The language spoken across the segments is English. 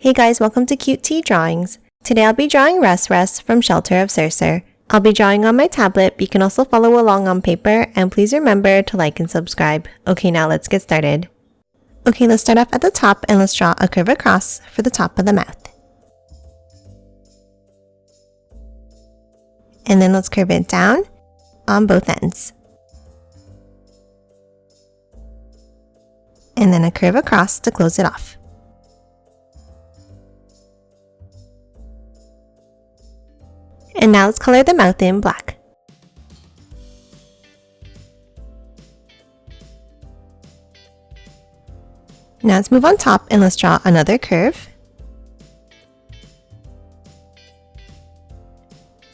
Hey guys, welcome to Cute Tea Drawings. Today I'll be drawing Rusrus from Shelter of Sursur. I'll be drawing on my tablet, but you can also follow along on paper, and please remember to like and subscribe. Okay, now let's get started. Okay, let's start off at the top and let's draw a curve across for the top of the mouth. And then let's curve it down on both ends. And then a curve across to close it off. And now let's color the mouth in black. Now let's move on top and let's draw another curve.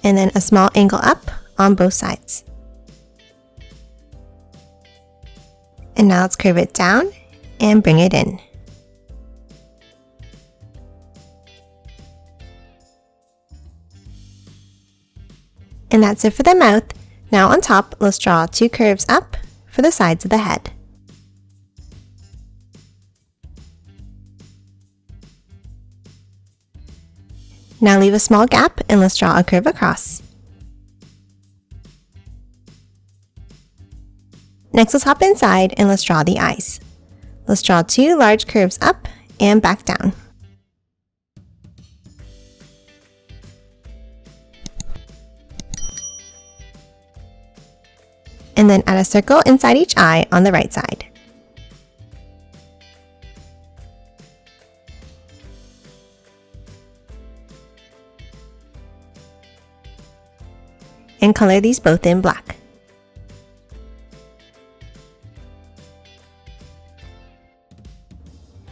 And then a small angle up on both sides. And now let's curve it down and bring it in. And that's it for the mouth. Now on top, let's draw two curves up for the sides of the head. Now leave a small gap and let's draw a curve across. Next, let's hop inside and let's draw the eyes. Let's draw two large curves up and back down. And then add a circle inside each eye on the right side. And color these both in black.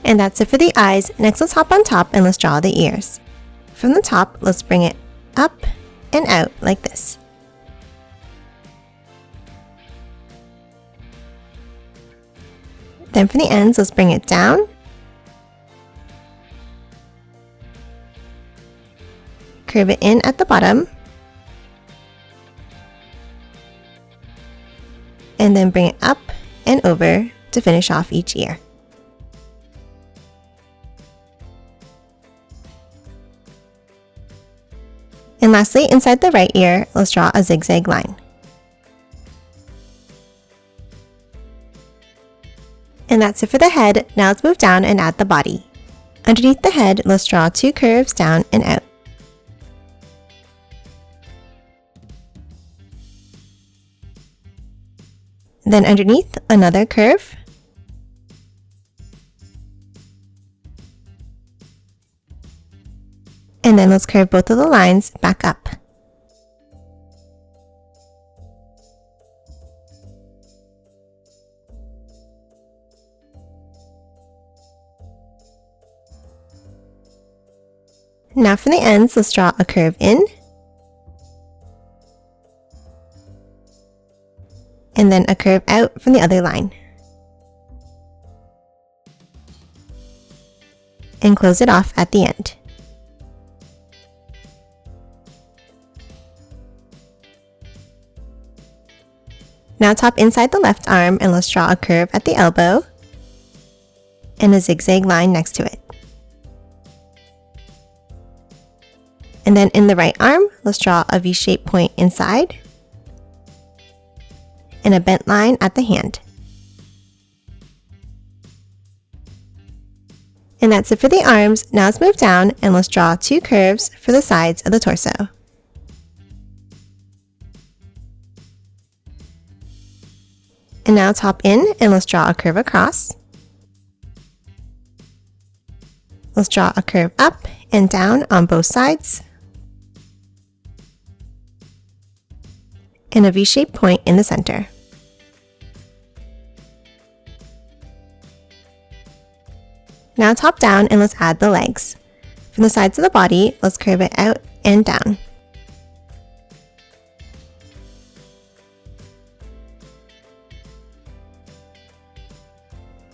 And that's it for the eyes. Next, let's hop on top and let's draw the ears. From the top, let's bring it up and out like this. Then for the ends, let's bring it down, curve it in at the bottom, and then bring it up and over to finish off each ear. And lastly, inside the right ear, let's draw a zigzag line. And that's it for the head. Now let's move down and add the body. Underneath the head, let's draw two curves down and out. Then underneath, another curve. And then let's curve both of the lines back up. Now from the ends, let's draw a curve in, and then a curve out from the other line, and close it off at the end. Now top inside the left arm and let's draw a curve at the elbow and a zigzag line next to it. And then in the right arm, let's draw a V-shaped point inside and a bent line at the hand. And that's it for the arms. Now let's move down and let's draw two curves for the sides of the torso. And now top in and let's draw a curve across. Let's draw a curve up and down on both sides. And a V-shaped point in the center. Now top down and let's add the legs. From the sides of the body, let's curve it out and down.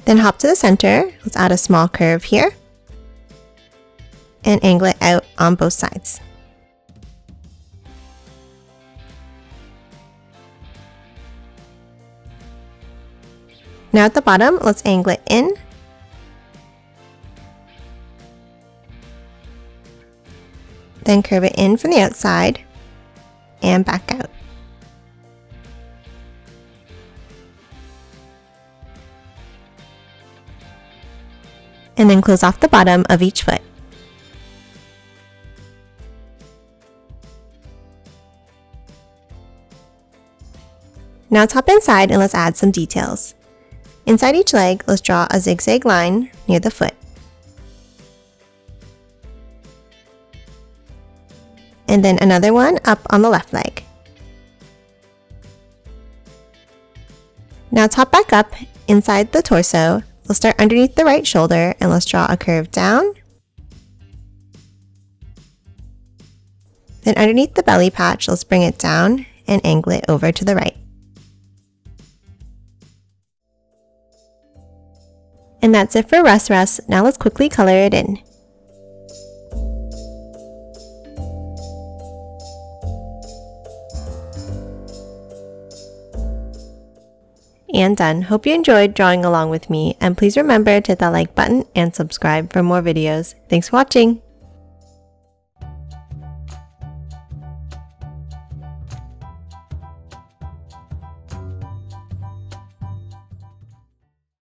Then hop to the center, let's add a small curve here, and angle it out on both sides. Now at the bottom, let's angle it in Then curve it in from the outside and back out. And then close off the bottom of each foot. Now top and side, and let's add some details. Inside each leg, let's draw a zigzag line near the foot. And then another one up on the left leg. Now top back up inside the torso. We'll start underneath the right shoulder and let's draw a curve down. Then underneath the belly patch, let's bring it down and angle it over to the right. And that's it for Rusrus. Now let's quickly color it in. And done. Hope you enjoyed drawing along with me, and please remember to hit that like button and subscribe for more videos. Thanks for watching!